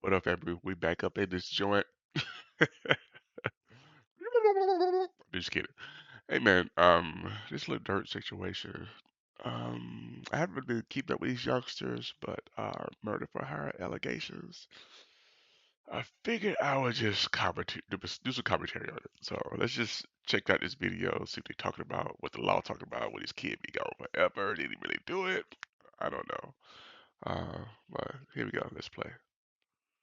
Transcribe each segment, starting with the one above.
What up, family? We back up in this joint. Just kidding. Hey man, this little dirt situation. I haven't really been keeping up with these youngsters, but murder for hire allegations. I figured I would just do some commentary on it. So let's just check out this video, see what they're talking about, what the law talking about, what his kid be gone forever. Did he really do it? I don't know. But here we go. Let's play.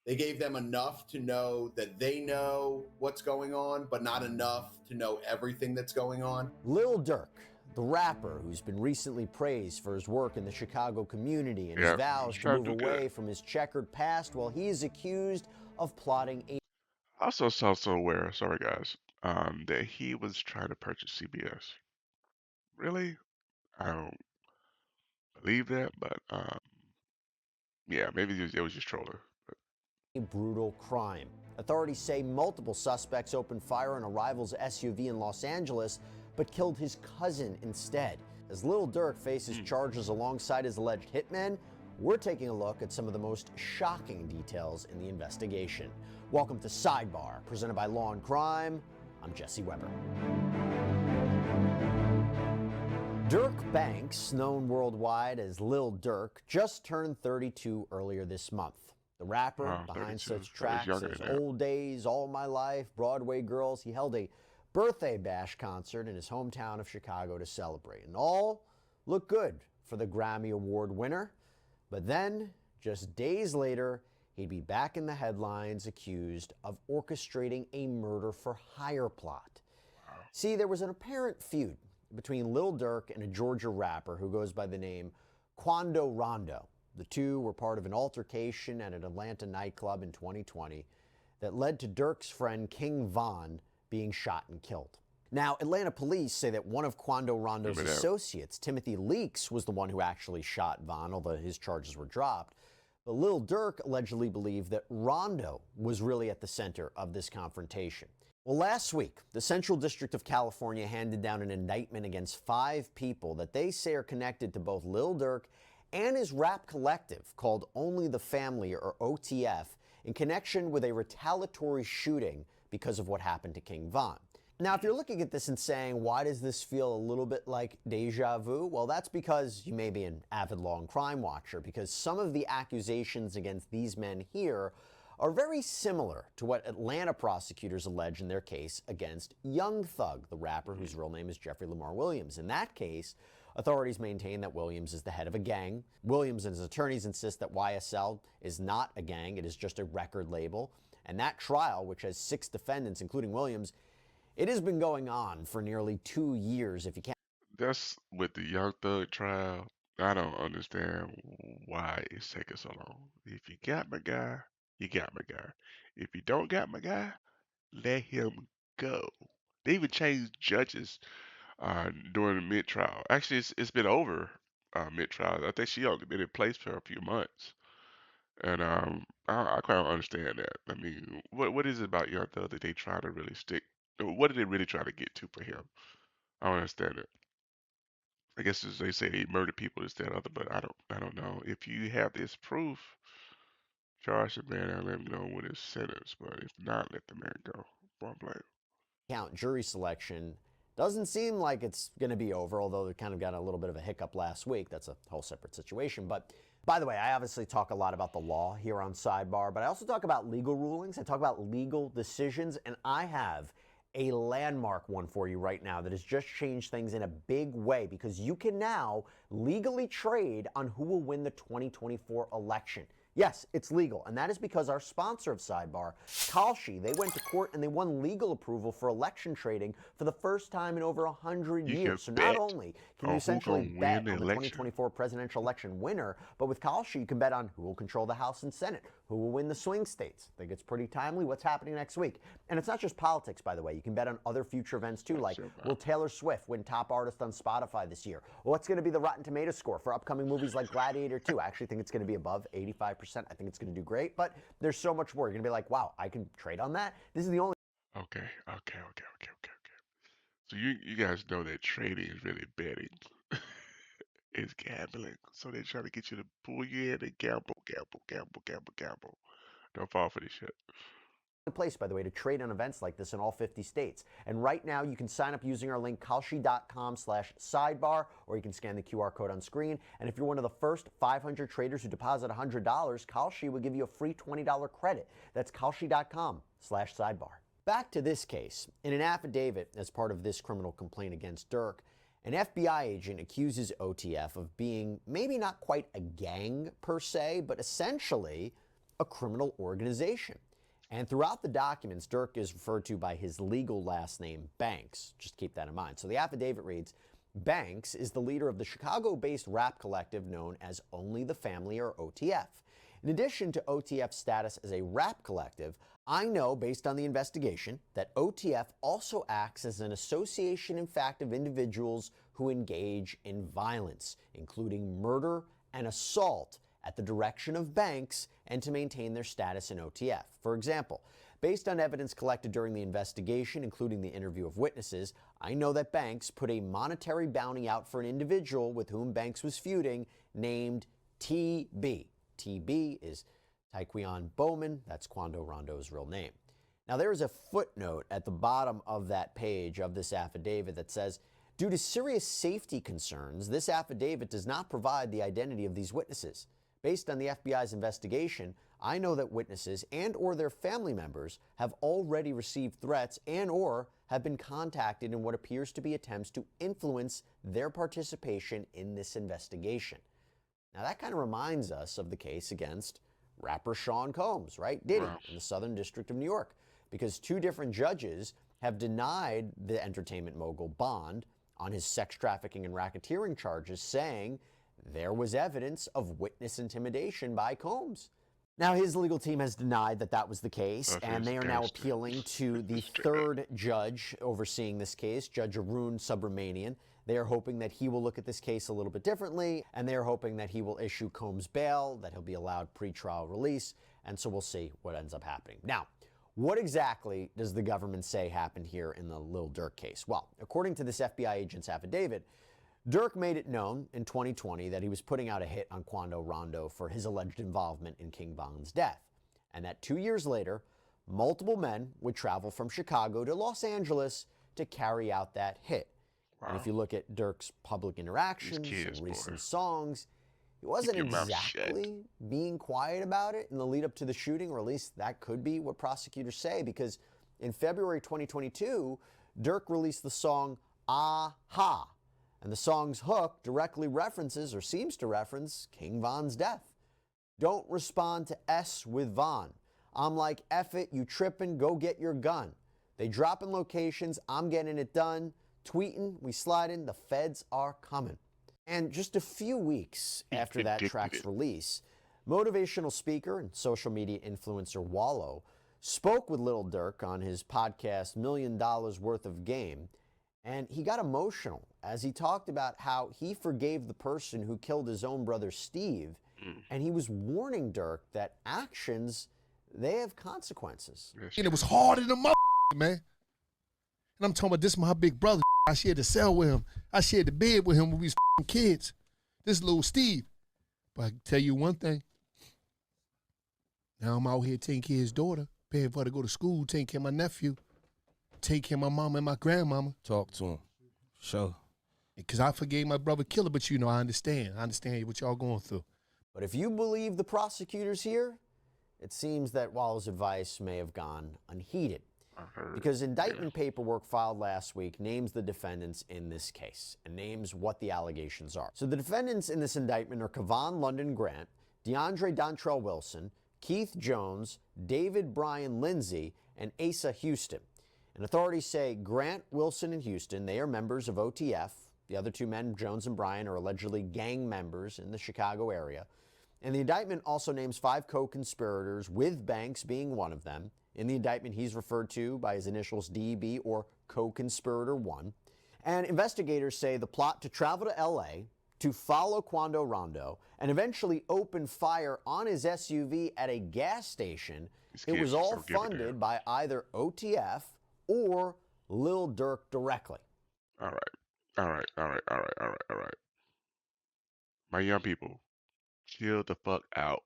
They gave them enough to know that they know what's going on, but not enough to know everything that's going on. Lil Durk, the rapper who's been recently praised for his work in the Chicago community and his Yeah, he's vows to trying move to do good. away from his checkered past, while he is accused of plotting a I also saw somewhere, sorry guys, that he was trying to purchase CBS. Really? I don't believe that, but yeah, maybe it was just trolling. brutal crime. Authorities say multiple suspects opened fire on a rival's SUV in Los Angeles, but killed his cousin instead. As Lil Durk faces charges alongside his alleged hitmen, we're taking a look at some of the most shocking details in the investigation. Welcome to Sidebar, presented by Law and Crime. I'm Jesse Weber. Durk Banks, known worldwide as Lil Durk, just turned 32 earlier this month. The rapper Wow, behind 32. such I was tracks younger as than that. Old Days, All My Life, Broadway Girls, he held a birthday bash concert in his hometown of Chicago to celebrate. And all looked good for the Grammy Award winner. But then, just days later, he'd be back in the headlines accused of orchestrating a murder for hire plot. See, there was an apparent feud between Lil Durk and a Georgia rapper who goes by the name Quando Rondo. The two were part of an altercation at an Atlanta nightclub in 2020 that led to Durk's friend King Von being shot and killed. Now, Atlanta police say that one of Quando Rondo's Remember that? associates, Timothy Leaks, was the one who actually shot Von, although his charges were dropped. But Lil Durk allegedly believed that Rondo was really at the center of this confrontation. Well, last week, the Central District of California handed down an indictment against 5 people that they say are connected to both Lil Durk and his rap collective called Only the Family, or OTF, in connection with a retaliatory shooting because of what happened to King Von. Now, if you're looking at this and saying, why does this feel a little bit like deja vu? Well, that's because you may be an avid law and crime watcher, because some of the accusations against these men here are very similar to what Atlanta prosecutors allege in their case against Young Thug, the rapper whose real name is Jeffrey Lamar Williams. In that case, authorities maintain that Williams is the head of a gang. Williams and his attorneys insist that YSL is not a gang, it is just a record label. And that trial, which has 6 defendants, including Williams, it has been going on for nearly 2 years, if you can't. That's with the Young Thug trial. I don't understand why it's taking so long. If you got my guy, you got my guy. If you don't got my guy, let him go. They even changed judges during the mid trial. Actually, it's been over mid trial. I think she only been in place for a few months, and I quite don't understand that. I mean, what is it about Young Thug that they try to really stick? What did they really try to get to for him? I don't understand it. I guess as they say he murdered people, this, that, other, but I don't know. If you have this proof, charge the man and let him go with his sentence. But if not, let the man go. Point blank. Count jury selection doesn't seem like it's going to be over, although they kind of got a little bit of a hiccup last week. That's a whole separate situation. But by the way, I obviously talk a lot about the law here on Sidebar, but I also talk about legal rulings. I talk about legal decisions, and I have a landmark one for you right now that has just changed things in a big way, because you can now legally trade on who will win the 2024 election. Yes, it's legal, and that is because our sponsor of Sidebar, Kalshi, they went to court and they won legal approval for election trading for the first time in over 100 You can years. So not bet only can you on who essentially gonna win bet the on the election. 2024 presidential election winner, but with Kalshi you can bet on who will control the House and Senate, who will win the swing states. I think it's pretty timely what's happening next week. And it's not just politics, by the way. You can bet on other future events too, like will Taylor Swift win top artist on Spotify this year? What's going to be the Rotten Tomatoes score for upcoming movies like Gladiator 2? I actually think it's going to be above 85%. I think it's going to do great, but there's so much more. You're going to be like, wow, I can trade on that? This is the only Okay. So you guys know that trading is really betting. It's gambling. So they're trying to get you to pull you in and gamble. Don't fall for this shit. Place, by the way, to trade on events like this in all 50 states. And right now, you can sign up using our link, kalshi.com/sidebar, or you can scan the QR code on screen. And if you're one of the first 500 traders who deposit $100, Kalshi will give you a free $20 credit. That's kalshi.com/sidebar. Back to this case. In an affidavit as part of this criminal complaint against Durk, an FBI agent accuses OTF of being maybe not quite a gang per se, but essentially a criminal organization. And throughout the documents, Durk is referred to by his legal last name, Banks. Just keep that in mind. So the affidavit reads, Banks is the leader of the Chicago-based rap collective known as Only the Family, or OTF. In addition to OTF's status as a rap collective, I know, based on the investigation, that OTF also acts as an association, in fact, of individuals who engage in violence, including murder and assault, at the direction of Banks and to maintain their status in OTF. For example, based on evidence collected during the investigation, including the interview of witnesses, I know that Banks put a monetary bounty out for an individual with whom Banks was feuding named TB. TB is Taekwon Bowman. That's Quando Rondo's real name. Now, there is a footnote at the bottom of that page of this affidavit that says, due to serious safety concerns, this affidavit does not provide the identity of these witnesses. Based on the FBI's investigation, I know that witnesses and or their family members have already received threats and or have been contacted in what appears to be attempts to influence their participation in this investigation. Now that kind of reminds us of the case against rapper Sean Combs, right? Diddy, in the Southern District of New York, because two different judges have denied the entertainment mogul bond on his sex trafficking and racketeering charges, saying there was evidence of witness intimidation by Combs. Now, his legal team has denied that that was the case, and they are now appealing to the third judge overseeing this case, Judge Arun Subramanian. They are hoping that he will look at this case a little bit differently, and they are hoping that he will issue Combs bail, that he'll be allowed pretrial release, and so we'll see what ends up happening. Now, what exactly does the government say happened here in the Lil Durk case? Well, according to this FBI agent's affidavit, Durk made it known in 2020 that he was putting out a hit on Quando Rondo for his alleged involvement in King Von's death, and that 2 years later, multiple men would travel from Chicago to Los Angeles to carry out that hit. Wow. And if you look at Durk's public interactions and recent songs, he wasn't exactly being quiet about it in the lead up to the shooting, or at least that could be what prosecutors say, because in February 2022, Durk released the song Aha. And the song's hook directly references, or seems to reference, King Von's death. Don't respond to S with Von. I'm like, F it, you trippin', go get your gun. They dropping locations, I'm getting it done. Tweeting, we sliding, the feds are coming. And just a few weeks after that track's release, motivational speaker and social media influencer Wallow spoke with Lil Durk on his podcast, $1 Million Worth of Game, and he got emotional as he talked about how he forgave the person who killed his own brother Steve, and he was warning Durk that actions, they have consequences. And it was hard in the man. And I'm talking about this my big brother. I shared the cell with him. I shared the bed with him when we was kids. This little Steve. But I can tell you one thing. Now I'm out here taking care of his daughter, paying for her to go to school, taking care of my nephew, taking care of my mama and my grandmama. Talk to him. Sure. Because I forgave my brother killer, but you know, I understand. I understand what y'all going through. But if you believe the prosecutors here, it seems that Wallow's advice may have gone unheeded. Because indictment paperwork filed last week names the defendants in this case and names what the allegations are. So the defendants in this indictment are Kevon London Grant, DeAndre Dontrell Wilson, Keith Jones, David Bryan Lindsay, and Asa Houston. And authorities say Grant, Wilson, and Houston, they are members of OTF. The other two men, Jones and Bryan, are allegedly gang members in the Chicago area. And the indictment also names 5 co-conspirators, with Banks being one of them. In the indictment, he's referred to by his initials DB, or co-conspirator 1. And investigators say the plot to travel to LA, to follow Quando Rondo, and eventually open fire on his SUV at a gas station, it was all funded by either OTF or Lil Durk directly. All right. My young people, chill the fuck out.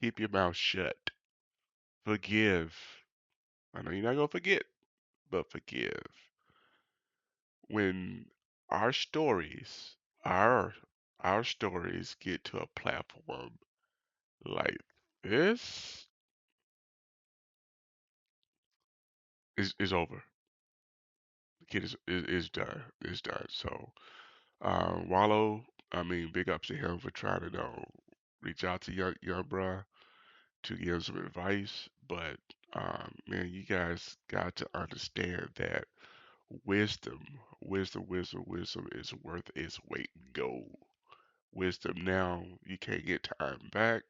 Keep your mouth shut. Forgive. I know you're not gonna forget, but forgive. When our stories, our our stories get to a platform like this, is over. The kid is done. Is done. So Wallow, I mean, big ups to him for trying to reach out to young bruh to give some advice. But man, you guys got to understand that wisdom is worth its weight in gold. Wisdom now, you can't get time back,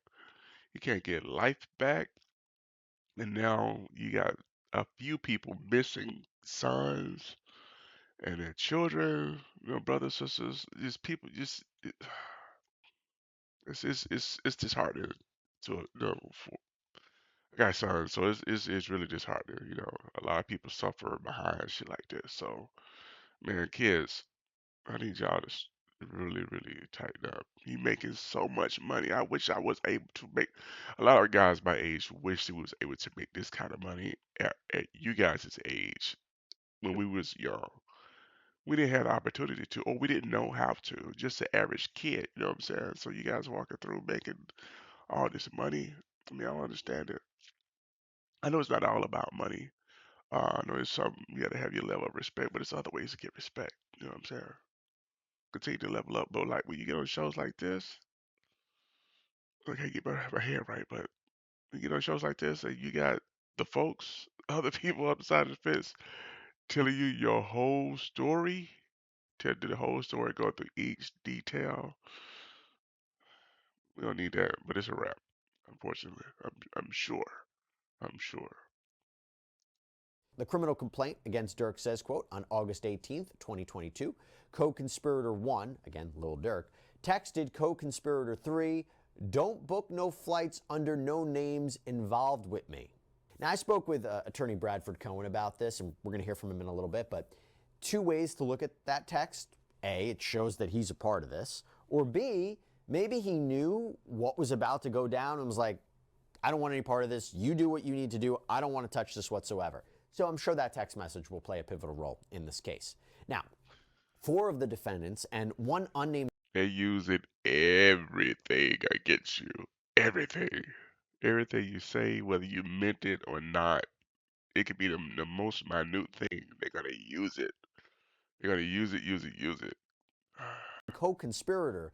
you can't get life back, and now you got a few people missing sons and their children, brothers, sisters, just people, it's disheartening to for I got sons, so it's really disheartening. A lot of people suffer behind shit like this. So, man, kids, I need y'all to really, really tighten up. He making so much money. I wish I was able to make. A lot of guys my age wish they was able to make this kind of money at you guys' age when we was young. We didn't have the opportunity to, or we didn't know how to. Just the average kid, you know what I'm saying? So you guys walking through making all this money. I mean, I don't understand it. I know it's not all about money. I know it's something you got to have your level of respect, but it's other ways to get respect. You know what I'm saying? Continue to level up, but like when you get on shows like this, I can't get my head right, but when you get on shows like this, and you got the folks, other people on the side of the fence telling you your whole story, tell you the whole story, go through each detail. We don't need that, but it's a wrap. Unfortunately, I'm sure. I'm sure. The criminal complaint against Durk says, quote, on August 18th, 2022, co-conspirator 1, again, Lil Durk, texted co-conspirator 3, don't book no flights under no names involved with me. Now, I spoke with attorney Bradford Cohen about this, and we're going to hear from him in a little bit, but two ways to look at that text. A, it shows that he's a part of this, or B, maybe he knew what was about to go down and was like, I don't want any part of this. You do what you need to do. I don't want to touch this whatsoever. So I'm sure that text message will play a pivotal role in this case. Now, 4 of the defendants and one unnamed They using everything against you. Everything. Everything you say, whether you meant it or not, it could be the most minute thing. They're gonna use it. They're gonna use it. co-conspirator,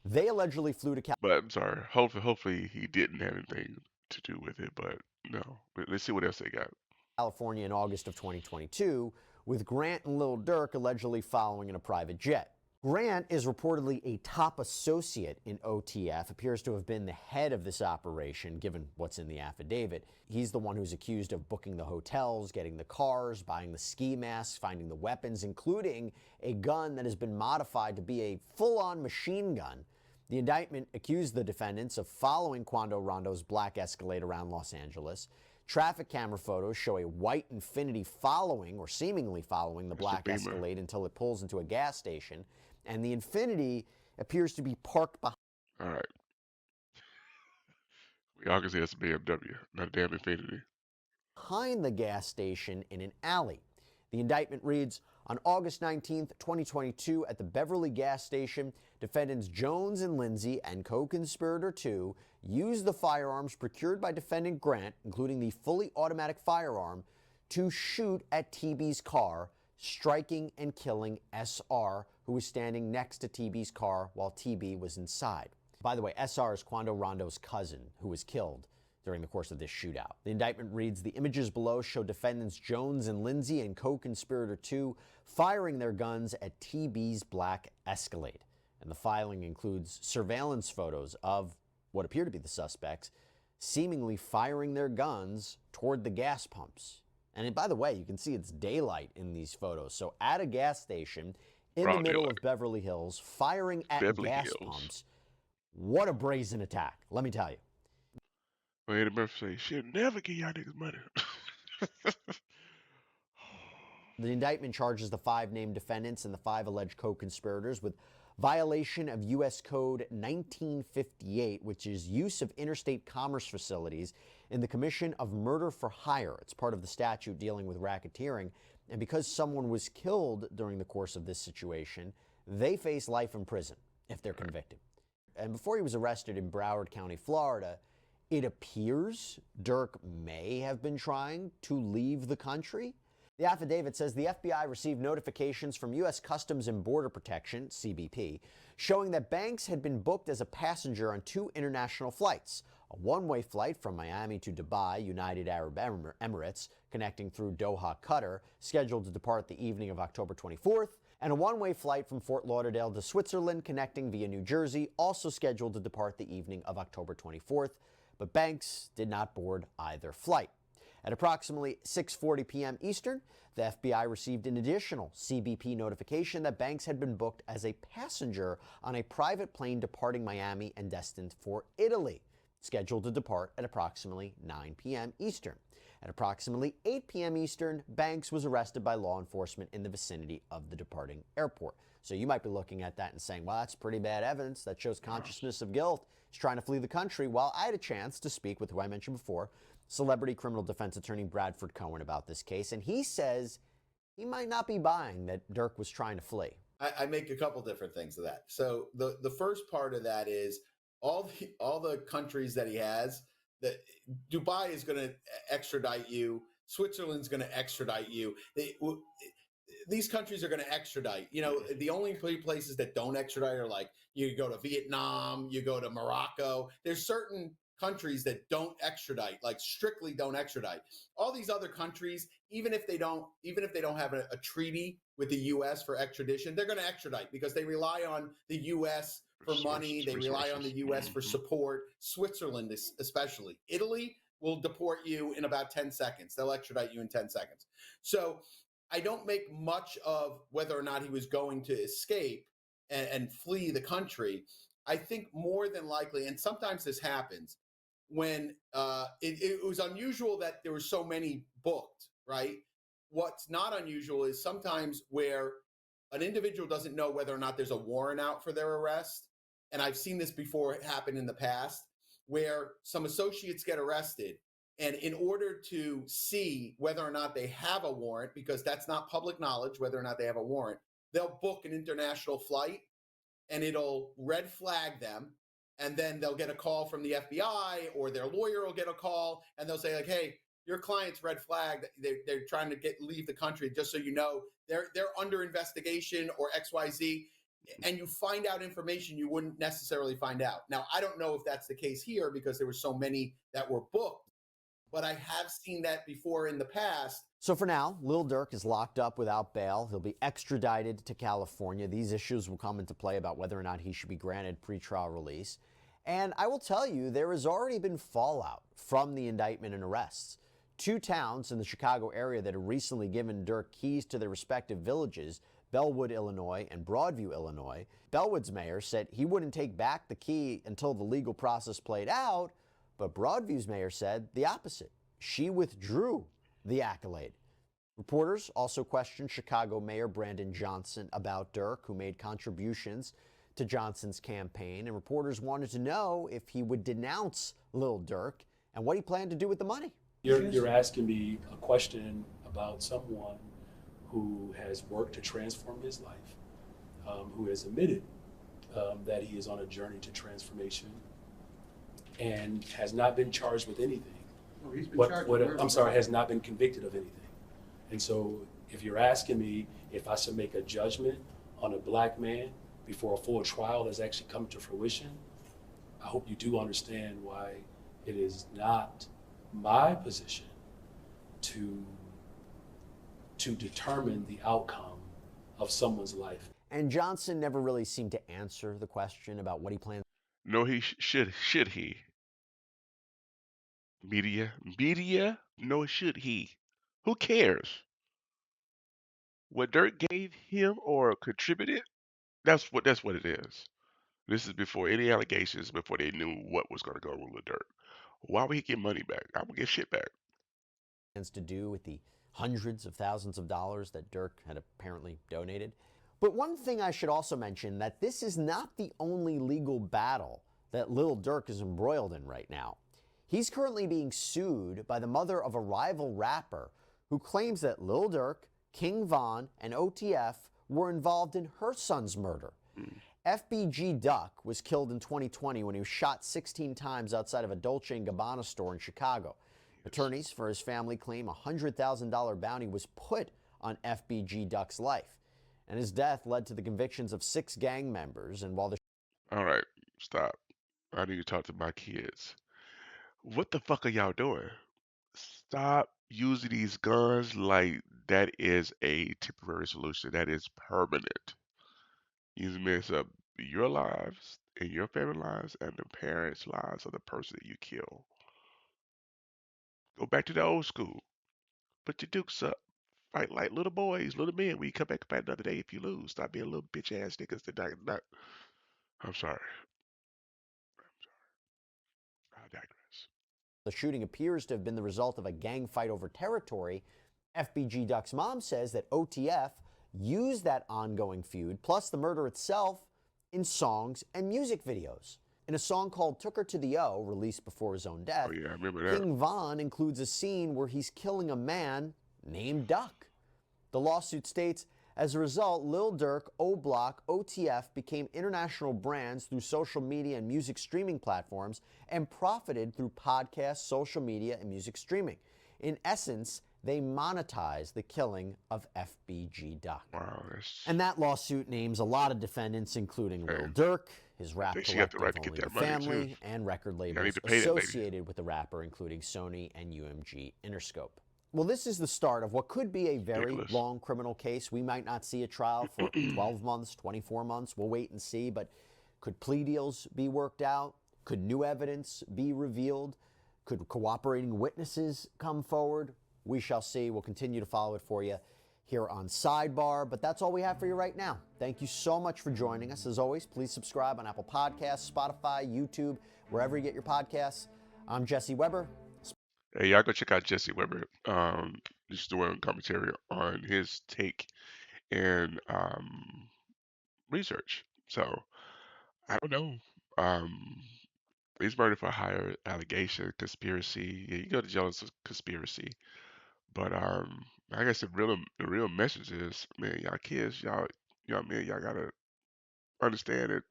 they allegedly flew to But I'm sorry. Hopefully he didn't have anything to do with it. But no. But let's see what else they got. California in August of 2022, with Grant and Lil Durk allegedly following in a private jet. Grant is reportedly a top associate in OTF, appears to have been the head of this operation, given what's in the affidavit. He's the one who's accused of booking the hotels, getting the cars, buying the ski masks, finding the weapons, including a gun that has been modified to be a full-on machine gun. The indictment accused the defendants of following Quando Rondo's black Escalade around Los Angeles. Traffic camera photos show a white Infiniti following, or seemingly following, the It's the black Beamer. Escalade until it pulls into a gas station. And the Infiniti appears to be parked All right. We all can say it's a BMW, not a damn Infinity. behind the gas station in an alley. The indictment reads, on August 19th, 2022, at the Beverly gas station, defendants Jones and Lindsay and co-conspirator 2 used the firearms procured by defendant Grant, including the fully automatic firearm, to shoot at TB's car, striking and killing SR, who was standing next to TB's car while TB was inside. By the way, SR is Quando Rondo's cousin, who was killed during the course of this shootout. The indictment reads, the images below show defendants Jones and Lindsay and co-conspirator 2 firing their guns at TB's black Escalade. And the filing includes surveillance photos of what appear to be the suspects seemingly firing their guns toward the gas pumps. And by the way, you can see it's daylight in these photos. So at a gas station in the Broad middle daylight. of Beverly Hills, firing at Beverly gas Hills. pumps. What a brazen attack, let me tell you. Well, Eddie Murphy say, she'll never give y'all niggas money. The indictment charges the 5 named defendants and the 5 alleged co-conspirators with violation of U.S. Code 1958, which is use of interstate commerce facilities in the commission of murder for hire. It's part of the statute dealing with racketeering. And because someone was killed during the course of this situation, they face life in prison if they're convicted. And before he was arrested in Broward County, Florida, it appears Durk may have been trying to leave the country. The affidavit says the FBI received notifications from U.S. Customs and Border Protection, CBP, showing that Banks had been booked as a passenger on 2 international flights, a one-way flight from Miami to Dubai, United Arab Emirates, connecting through Doha, Qatar, scheduled to depart the evening of October 24th, and a one-way flight from Fort Lauderdale to Switzerland, connecting via New Jersey, also scheduled to depart the evening of October 24th, but Banks did not board either flight. At approximately 6:40 p.m. Eastern, the FBI received an additional CBP notification that Banks had been booked as a passenger on a private plane departing Miami and destined for Italy, scheduled to depart at approximately 9 p.m. Eastern. At approximately 8 p.m. Eastern, Banks was arrested by law enforcement in the vicinity of the departing airport. So you might be looking at that and saying, well, that's pretty bad evidence. That shows consciousness of guilt. He's trying to flee the country. Well, I had a chance to speak with who I mentioned before, celebrity criminal defense attorney Bradford Cohen, about this case, and he says he might not be buying that Durk was trying to flee. I make a couple different things of that. So the first part of that is all the countries that he has. That Dubai is going to extradite you. Switzerland's going to extradite you. These countries are going to extradite. You know, the only places that don't extradite are like you go to Vietnam, you go to Morocco. There's certain countries that don't extradite, like strictly don't extradite. All these other countries, even if they don't have a treaty with the U.S. for extradition, they're going to extradite because they rely on the U.S. for money. They rely on the U.S. for support. Switzerland, especially. Italy will deport you in about 10 seconds. They'll extradite you in 10 seconds. So I don't make much of whether or not he was going to escape and flee the country. I think more than likely, and sometimes this happens, when it was unusual that there were so many booked, right? What's not unusual is sometimes where an individual doesn't know whether or not there's a warrant out for their arrest. And I've seen this before happen in the past, where some associates get arrested. And in order to see whether or not they have a warrant, because that's not public knowledge, whether or not they have a warrant, they'll book an international flight and it'll red flag them. And then they'll get a call from the FBI or their lawyer will get a call and they'll say like, hey, your client's red flagged. They're trying to leave the country. Just so you know, they're under investigation or XYZ. And you find out information you wouldn't necessarily find out. Now, I don't know if that's the case here because there were so many that were booked, but I have seen that before in the past. So for now, Lil Durk is locked up without bail. He'll be extradited to California. These issues will come into play about whether or not he should be granted pretrial release. And I will tell you, there has already been fallout from the indictment and arrests. 2 towns in the Chicago area that have recently given Durk keys to their respective villages, Bellwood, Illinois, and Broadview, Illinois. Bellwood's mayor said he wouldn't take back the key until the legal process played out, but Broadview's mayor said the opposite. She withdrew the accolade. Reporters also questioned Chicago Mayor Brandon Johnson about Durk, who made contributions to Johnson's campaign, and reporters wanted to know if he would denounce Lil Durk and what he planned to do with the money. You're asking me a question about someone who has worked to transform his life, who has admitted that he is on a journey to transformation and has not been charged with anything. Oh, he's been charged with has not been convicted of anything. And so if you're asking me if I should make a judgment on a black man before a full trial has actually come to fruition, I hope you do understand why it is not my position to determine the outcome of someone's life. And Johnson never really seemed to answer the question about what he plans. No, he should he? Media? No, should he? Who cares? What Dirk gave him or contributed? That's what it is. This is before any allegations, before they knew what was going to go on with Dirk. Why would he get money back? I would get shit back. To do with the hundreds of thousands of dollars that Durk had apparently donated. But one thing I should also mention that this is not the only legal battle that Lil Durk is embroiled in right now. He's currently being sued by the mother of a rival rapper who claims that Lil Durk, King Von, and OTF were involved in her son's murder. FBG Duck was killed in 2020 when he was shot 16 times outside of a Dolce & Gabbana store in Chicago. Attorneys for his family claim a $100,000 bounty was put on FBG Duck's life, and his death led to the convictions of 6 gang members. And while the All right, stop. I need to talk to my kids. What the fuck are y'all doing? Stop using these guns like that is a temporary solution. That is permanent. You mess up your lives and your family lives and the parents' lives of the person that you kill. Go back to the old school. Put your dukes up. Fight like little boys, little men. When you come back and fight another day if you lose. Stop being little bitch ass niggas that not. I'm sorry. I digress. shooting appears to have been the result of a gang fight over territory, FBG Duck's mom says that OTF used that ongoing feud, plus the murder itself, in songs and music videos. In a song called Took Her to the O, released before his own death, Oh yeah, I remember that. King Von includes a scene where he's killing a man named Duck. The lawsuit states, as a result, Lil Durk, O-Block, OTF became international brands through social media and music streaming platforms and profited through podcasts, social media, and music streaming. In essence, they monetized the killing of FBG Duck. Wow, And that lawsuit names a lot of defendants, including Lil Hey, Durk, his I rap think she got the collective right to get Only the that money too. Family, and record I need labels to pay that lady. associated with the rapper, including Sony and UMG Interscope. Well, this is the start of what could be a very Ridiculous. long criminal case. We might not see a trial for 12 months, 24 months. We'll wait and see. But could plea deals be worked out? Could new evidence be revealed? Could cooperating witnesses come forward? We shall see. We'll continue to follow it for you here on Sidebar. But that's all we have for you right now. Thank you so much for joining us. As always, please subscribe on Apple Podcasts, Spotify, YouTube, wherever you get your podcasts. I'm Jesse Weber. Hey, y'all go check out Jesse Weber. Just doing commentary on his take and research. So I don't know. Um, he's murdered for hire, allegation, conspiracy. Yeah, you go to jail as a conspiracy. But I guess the real message is, man, y'all kids, y'all man, y'all gotta understand that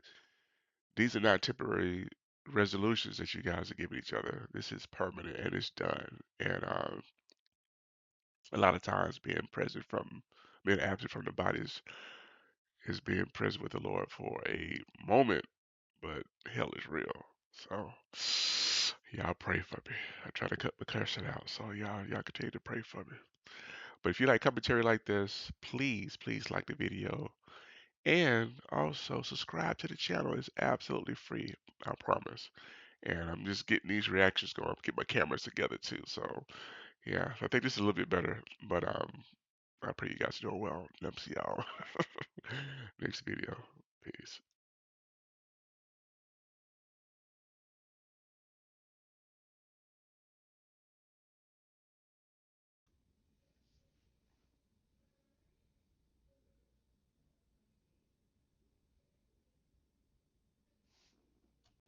these are not temporary resolutions that you guys are giving each other. This is permanent and it's done. And a lot of times being absent from the bodies is being present with the Lord for a moment, but hell is real. So y'all pray for me. I try to cut my cursing out, so y'all continue to pray for me. But if you like commentary like this, please like the video and also subscribe to the channel. It's absolutely free, I promise. And I'm just getting these reactions going, get my cameras together too. So yeah, I think this is a little bit better, but I pray you guys are doing well. Let me see y'all next video.